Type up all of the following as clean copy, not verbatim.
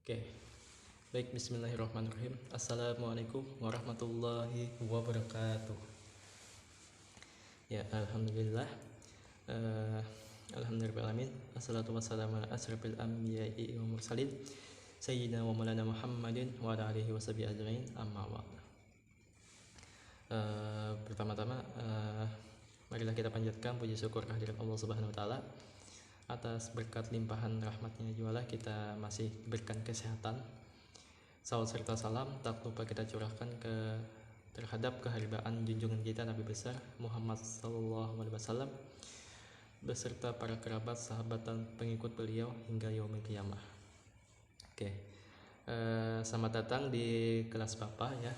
Oke, baik, bismillahirrahmanirrahim. Assalamualaikum warahmatullahi wabarakatuh. Ya, alhamdulillah. Eh, Alhamdulillahirrahmanirrahim. Assalatu wassalamu ala asrafil anbiya'i wal mursalin Sayyidina wa maulana Muhammadin wa ala alihi washabihi ajmain, amma ba'd. Pertama-tama, marilah kita panjatkan puji syukur kehadirat Allah Subhanahu wa taala atas berkat limpahan rahmatnya jualah kita masih diberikan kesehatan. Salawat serta salam tak lupa kita curahkan terhadap keharibaan junjungan kita Nabi besar Muhammad SAW beserta para kerabat, sahabat dan pengikut beliau hingga yaumil qiyamah. Oke, selamat datang di kelas Bapak ya,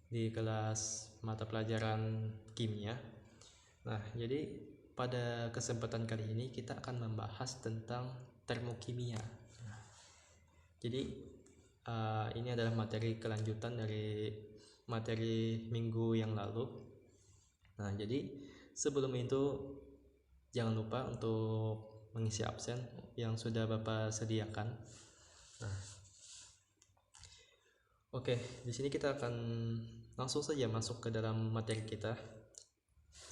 di kelas mata pelajaran kimia. Nah, jadi pada kesempatan kali ini kita akan membahas tentang termokimia. Nah, jadi ini adalah materi kelanjutan dari materi minggu yang lalu. Nah, jadi sebelum itu jangan lupa untuk mengisi absen yang sudah Bapak sediakan. Nah, oke, di sini kita akan langsung saja masuk ke dalam materi kita.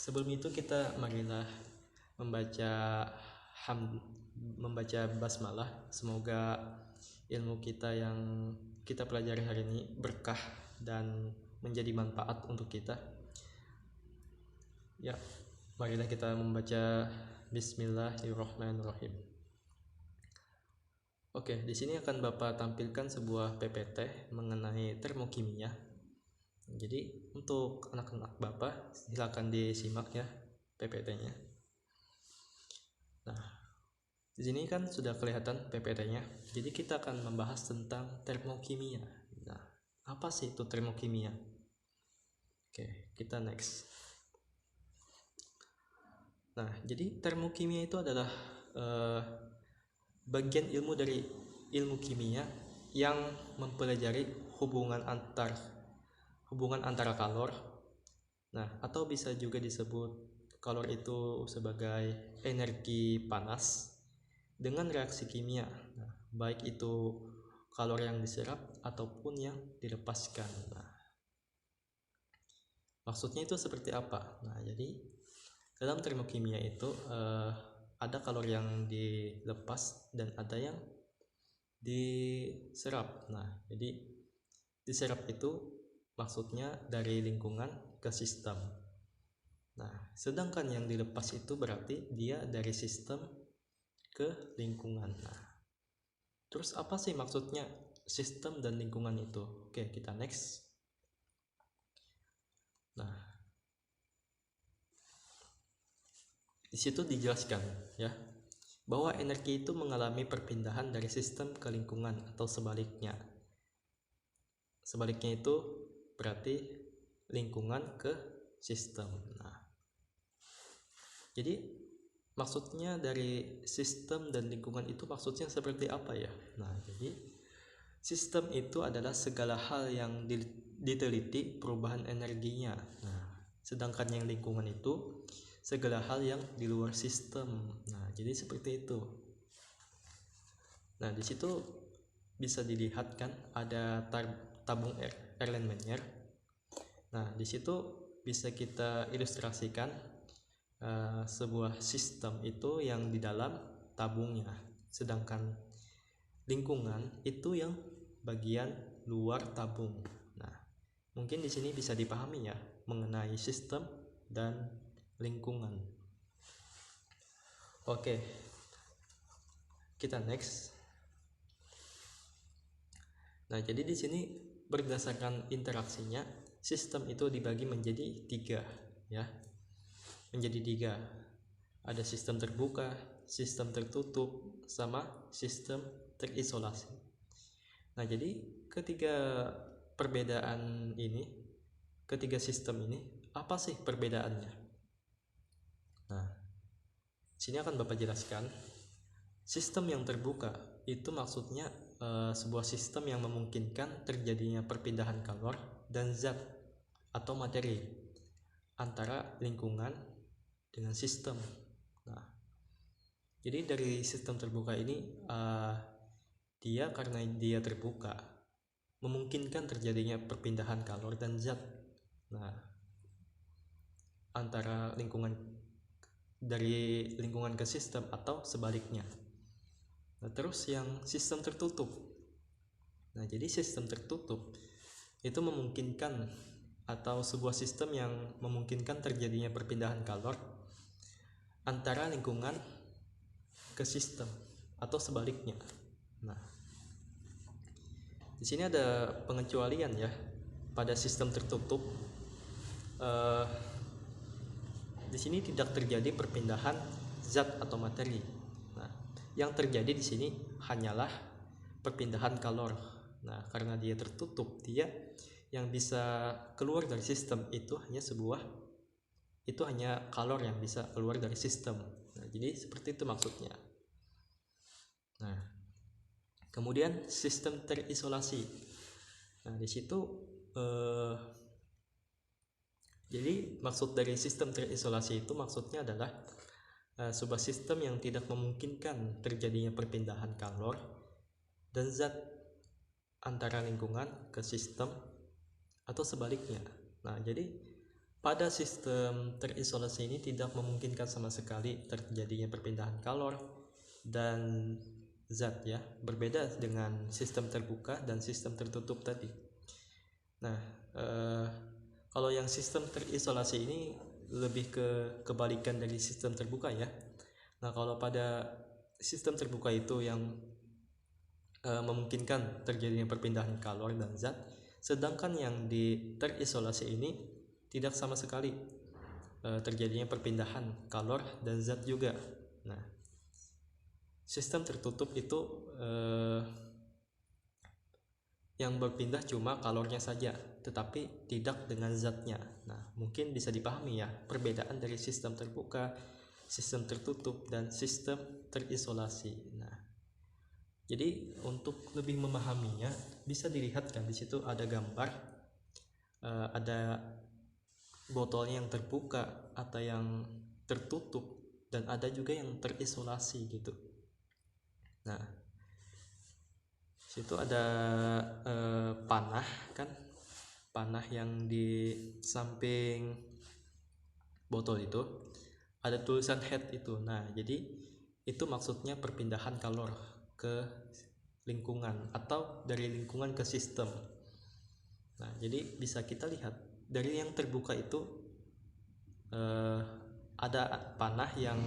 Sebelum itu kita marilah membaca basmalah. Semoga ilmu kita yang kita pelajari hari ini berkah dan menjadi manfaat untuk kita. Ya, marilah kita membaca Bismillahirrahmanirrahim. Oke, di sini akan Bapak tampilkan sebuah PPT mengenai termokimia. Jadi untuk anak-anak Bapak silakan disimak ya PPT-nya. Nah, di sini kan sudah kelihatan PPT-nya. Jadi kita akan membahas tentang termokimia. Nah, apa sih itu termokimia? Oke, kita next. Nah, jadi termokimia itu adalah bagian ilmu dari ilmu kimia yang mempelajari hubungan antara kalor. Nah, atau bisa juga disebut kalor itu sebagai energi panas dengan reaksi kimia. Nah, baik itu kalor yang diserap ataupun yang dilepaskan. Nah, maksudnya itu seperti apa? Nah, jadi dalam termokimia itu ada kalor yang dilepas dan ada yang diserap. Nah, jadi diserap itu maksudnya dari lingkungan ke sistem. Nah, sedangkan yang dilepas itu berarti dia dari sistem ke lingkungan. Nah, terus apa sih maksudnya sistem dan lingkungan itu? Oke, kita next. Nah, di situ dijelaskan ya bahwa energi itu mengalami perpindahan dari sistem ke lingkungan atau sebaliknya. Sebaliknya itu berarti lingkungan ke sistem. Nah, jadi maksudnya dari sistem dan lingkungan itu maksudnya seperti apa ya? Nah, jadi sistem itu adalah segala hal yang diteliti perubahan energinya. Nah, sedangkan yang lingkungan itu segala hal yang di luar sistem. Nah, jadi seperti itu. Nah, di situ bisa dilihat kan ada tabung Erlenmeyer. Nah, di situ bisa kita ilustrasikan sebuah sistem itu yang di dalam tabungnya, sedangkan lingkungan itu yang bagian luar tabung. Nah, mungkin di sini bisa dipahami ya mengenai sistem dan lingkungan. Oke, kita next. Nah, jadi di sini berdasarkan interaksinya sistem itu dibagi menjadi 3 ya. Menjadi 3. Ada sistem terbuka, sistem tertutup, sama sistem terisolasi. Nah, jadi ketiga sistem ini apa sih perbedaannya? Nah, sini akan Bapak jelaskan. Sistem yang terbuka itu maksudnya sebuah sistem yang memungkinkan terjadinya perpindahan kalor dan zat atau materi antara lingkungan dengan sistem. Nah, jadi dari sistem terbuka ini dia karena dia terbuka memungkinkan terjadinya perpindahan kalor dan zat. Nah, antara dari lingkungan ke sistem atau sebaliknya. Nah, terus yang sistem tertutup. Nah, jadi sistem tertutup itu memungkinkan atau sebuah sistem yang memungkinkan terjadinya perpindahan kalor antara lingkungan ke sistem atau sebaliknya. Nah, di sini ada pengecualian ya. Pada sistem tertutup, di sini tidak terjadi perpindahan zat atau materi. Nah, yang terjadi di sini hanyalah perpindahan kalor. Nah, karena dia tertutup, dia yang bisa keluar dari sistem itu hanya kalor yang bisa keluar dari sistem. Nah, jadi seperti itu maksudnya. Nah, kemudian sistem terisolasi. Nah, di situ jadi maksud dari sistem terisolasi itu maksudnya adalah sebuah sistem yang tidak memungkinkan terjadinya perpindahan kalor dan zat antara lingkungan ke sistem atau sebaliknya. Nah, jadi pada sistem terisolasi ini tidak memungkinkan sama sekali terjadinya perpindahan kalor dan zat ya, berbeda dengan sistem terbuka dan sistem tertutup tadi. Nah, kalau yang sistem terisolasi ini lebih ke kebalikan dari sistem terbuka ya. Nah, kalau pada sistem terbuka itu yang memungkinkan terjadinya perpindahan kalor dan zat, sedangkan yang di terisolasi ini tidak sama sekali terjadinya perpindahan kalor dan zat juga. Nah, sistem tertutup itu yang berpindah cuma kalornya saja, tetapi tidak dengan zatnya. Nah, mungkin bisa dipahami ya perbedaan dari sistem terbuka, sistem tertutup, dan sistem terisolasi. Nah, jadi untuk lebih memahaminya bisa dilihat kan di situ ada gambar, ada botolnya yang terbuka atau yang tertutup, dan ada juga yang terisolasi gitu. Nah, situ ada panah kan, panah yang di samping botol itu ada tulisan head itu. Nah, jadi itu maksudnya perpindahan kalor ke lingkungan atau dari lingkungan ke sistem. Nah, jadi bisa kita lihat dari yang terbuka itu ada panah yang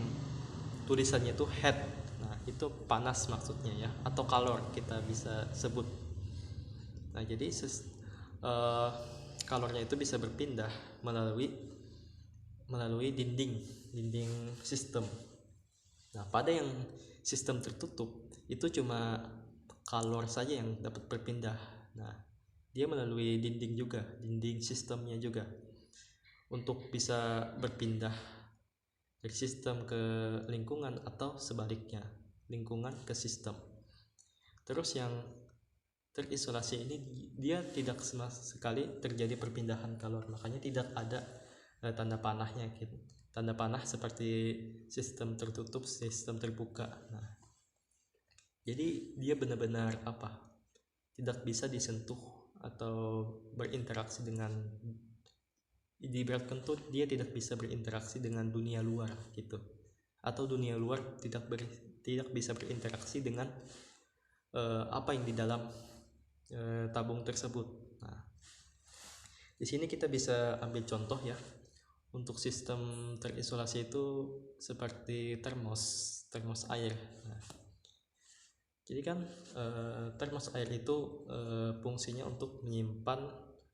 tulisannya itu head. Nah, itu panas maksudnya ya, atau kalor kita bisa sebut. Nah, jadi kalornya itu bisa berpindah melalui dinding sistem. Nah, pada yang sistem tertutup itu cuma kalor saja yang dapat berpindah. Nah, dia melalui dinding sistemnya juga untuk bisa berpindah dari sistem ke lingkungan atau sebaliknya, lingkungan ke sistem. Terus yang terisolasi ini dia tidak sama sekali terjadi perpindahan kalor, makanya tidak ada tanda panahnya gitu. Tanda panah seperti sistem tertutup, sistem terbuka. Nah, jadi dia benar-benar tidak bisa disentuh atau berinteraksi dengan, diibaratkan tuh dia tidak bisa berinteraksi dengan dunia luar gitu, atau dunia luar tidak bisa berinteraksi dengan apa yang di dalam tabung tersebut. Nah, di sini kita bisa ambil contoh ya. Untuk sistem terisolasi itu seperti termos air. Nah, jadi kan termos air itu fungsinya untuk menyimpan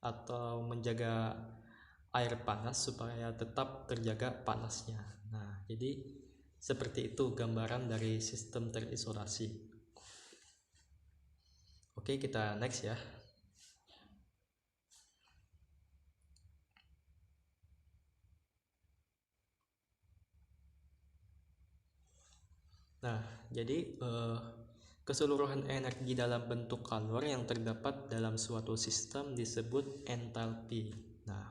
atau menjaga air panas supaya tetap terjaga panasnya. Nah, jadi seperti itu gambaran dari sistem terisolasi. Oke, kita next ya. Nah, jadi keseluruhan energi dalam bentuk kalor yang terdapat dalam suatu sistem disebut entalpi. Nah,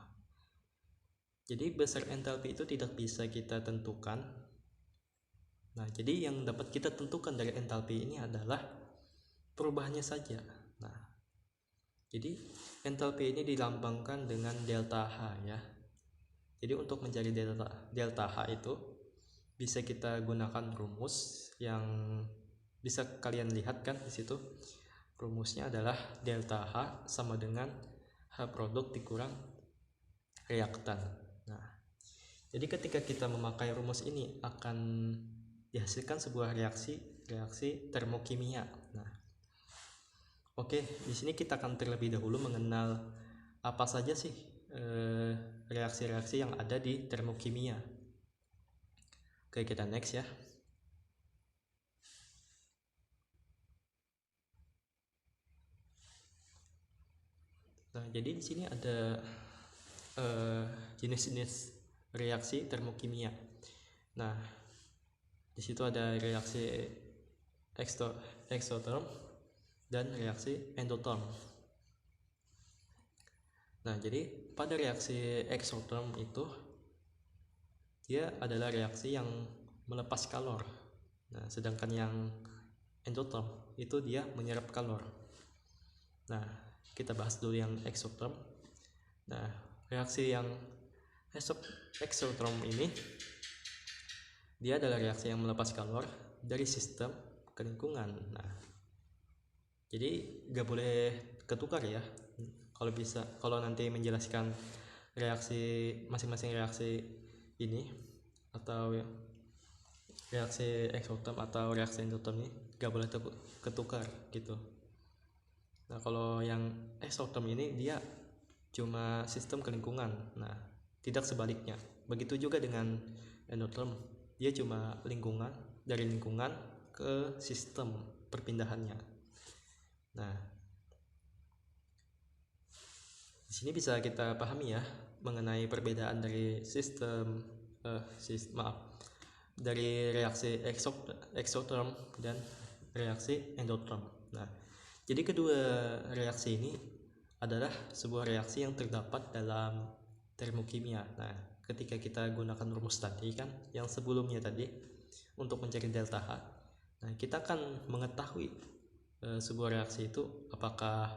jadi besar entalpi itu tidak bisa kita tentukan. Nah, jadi yang dapat kita tentukan dari entalpi ini adalah perubahannya saja. Nah, jadi entalpi ini dilambangkan dengan delta H ya. Jadi untuk mencari delta H itu bisa kita gunakan rumus yang bisa kalian lihat kan di situ. Rumusnya adalah delta H sama dengan H produk dikurang reaktan. Nah, jadi ketika kita memakai rumus ini akan dihasilkan sebuah reaksi termokimia. Nah, oke, di sini kita akan terlebih dahulu mengenal apa saja sih reaksi-reaksi yang ada di termokimia. Oke, kita next ya. Nah, jadi di sini ada jenis-jenis reaksi termokimia. Nah, di situ ada reaksi eksoterm dan reaksi endoterm. Nah, jadi pada reaksi eksoterm itu dia adalah reaksi yang melepas kalor. Nah, sedangkan yang endoterm itu dia menyerap kalor. Nah, kita bahas dulu yang eksoterm. Nah, reaksi yang eksoterm ini dia adalah reaksi yang melepas kalor dari sistem ke lingkungan. Nah, jadi nggak boleh ketukar ya. Kalau nanti menjelaskan reaksi masing-masing reaksi ini atau reaksi eksoterm atau reaksi endoterm ini nggak boleh ketukar gitu. Nah, kalau yang eksoterm ini dia cuma sistem ke lingkungan. Nah, tidak sebaliknya. Begitu juga dengan endoterm, dia cuma dari lingkungan ke sistem perpindahannya. Nah, di sini bisa kita pahami ya mengenai perbedaan dari dari reaksi eksoterm dan reaksi endoterm. Nah, jadi kedua reaksi ini adalah sebuah reaksi yang terdapat dalam termokimia. Nah, ketika kita gunakan rumus tadi kan yang sebelumnya tadi untuk mencari delta H, nah kita akan mengetahui sebuah reaksi itu apakah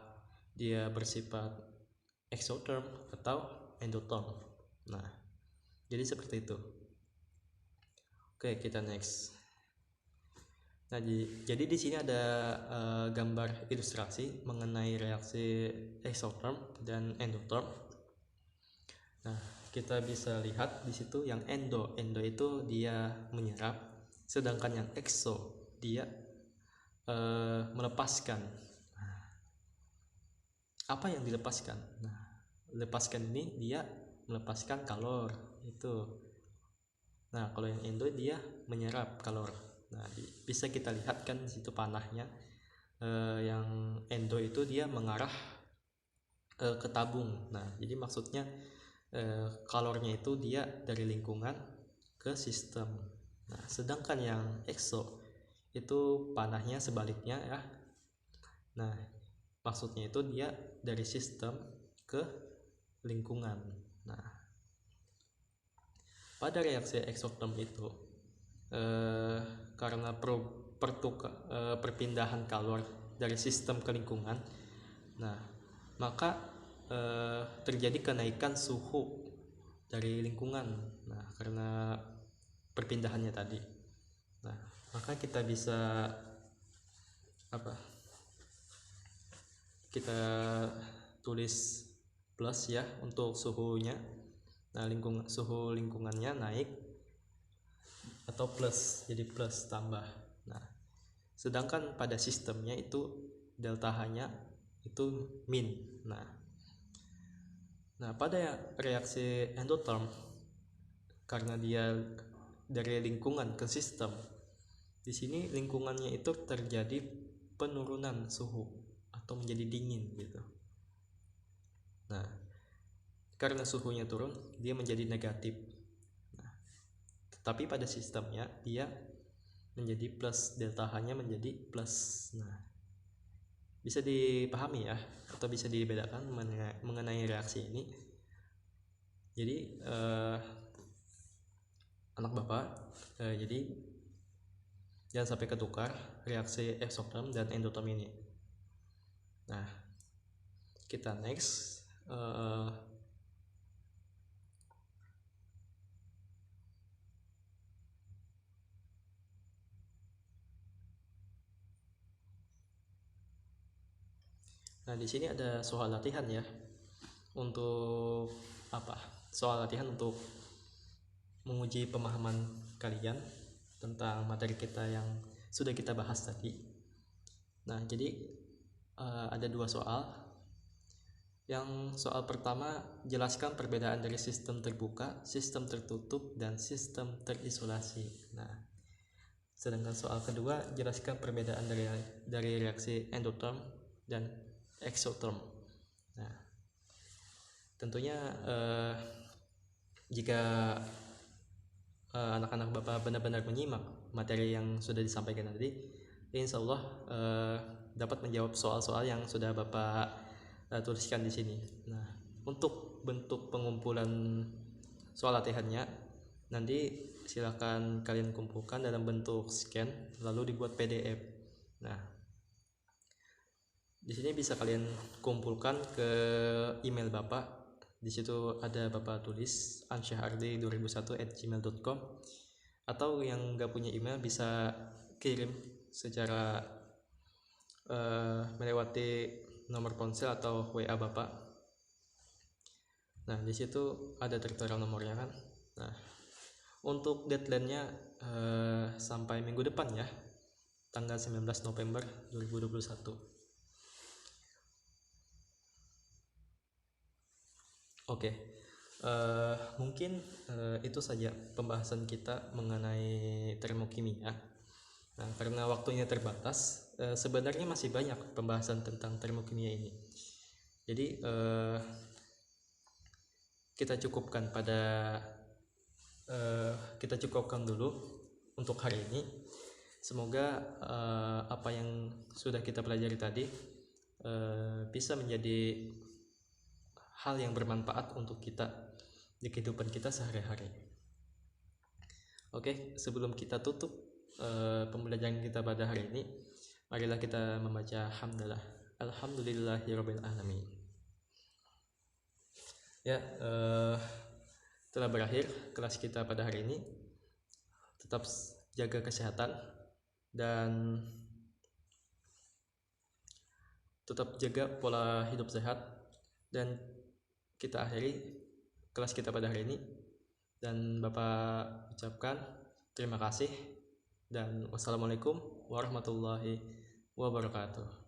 dia bersifat eksoterm atau endoterm. Nah, jadi seperti itu. Oke, kita next. Nah, jadi di sini ada gambar ilustrasi mengenai reaksi eksoterm dan endotherm. Nah, kita bisa lihat di situ yang endo itu dia menyerap, sedangkan yang ekso dia melepaskan. Nah, apa yang dilepaskan? Nah, lepaskan ini dia melepaskan kalor itu. Nah, kalau yang endo dia menyerap kalor. Nah, bisa kita lihat kan di situ panahnya. Yang endo itu dia mengarah ke tabung. Nah, jadi maksudnya kalornya itu dia dari lingkungan ke sistem. Nah, sedangkan yang ekso itu panahnya sebaliknya ya. Nah, maksudnya itu dia dari sistem ke lingkungan. Nah, pada reaksi eksoterm itu karena perpindahan kalor dari sistem ke lingkungan, nah maka terjadi kenaikan suhu dari lingkungan. Nah, karena perpindahannya tadi, nah maka kita bisa kita tulis plus ya untuk suhunya. Nah, suhu lingkungannya naik atau plus, jadi plus tambah. Nah, sedangkan pada sistemnya itu delta H-nya itu min. Nah, pada reaksi endotherm karena dia dari lingkungan ke sistem, di sini lingkungannya itu terjadi penurunan suhu atau menjadi dingin gitu. Nah, karena suhunya turun, dia menjadi negatif. Nah, tetapi pada sistemnya dia menjadi plus, delta H-nya menjadi plus. Nah, bisa dipahami ya, atau bisa dibedakan mengenai reaksi ini. Jadi anak bapak, jadi jangan sampai ketukar reaksi eksoterm dan endoterm ini. Nah, kita next. Nah, di sini ada soal latihan ya. Untuk apa? Soal latihan untuk menguji pemahaman kalian tentang materi kita yang sudah kita bahas tadi. Nah, jadi ada 2 soal. Yang soal pertama, jelaskan perbedaan dari sistem terbuka, sistem tertutup, dan sistem terisolasi. Nah, sedangkan soal kedua, jelaskan perbedaan dari reaksi endotherm dan exotherm. Nah, tentunya jika anak-anak Bapak benar-benar menyimak materi yang sudah disampaikan tadi, insya Allah dapat menjawab soal-soal yang sudah Bapak tuliskan di sini. Nah, untuk bentuk pengumpulan soal latihannya, nanti silakan kalian kumpulkan dalam bentuk scan lalu dibuat PDF. Nah, di sini bisa kalian kumpulkan ke email Bapak. Di situ ada Bapak tulis ansyahardey2001@gmail.com, atau yang nggak punya email bisa kirim secara melewati nomor ponsel atau WA Bapak. Nah, di situ ada tertera nomornya kan. Nah, untuk deadline-nya sampai minggu depan ya, tanggal 19 November 2021. Oke, mungkin itu saja pembahasan kita mengenai termokimia. Nah, karena waktunya terbatas, sebenarnya masih banyak pembahasan tentang termokimia ini. Jadi kita cukupkan dulu untuk hari ini. Semoga apa yang sudah kita pelajari tadi bisa menjadi hal yang bermanfaat untuk kita di kehidupan kita sehari-hari. Oke, sebelum kita tutup pembelajaran kita pada hari ini, marilah kita membaca hamdalah. Alhamdulillahirabbil alamin. Ya, telah berakhir kelas kita pada hari ini. Tetap jaga kesehatan dan tetap jaga pola hidup sehat, dan kita akhiri kelas kita pada hari ini, dan Bapak ucapkan terima kasih dan wassalamualaikum warahmatullahi wabarakatuh.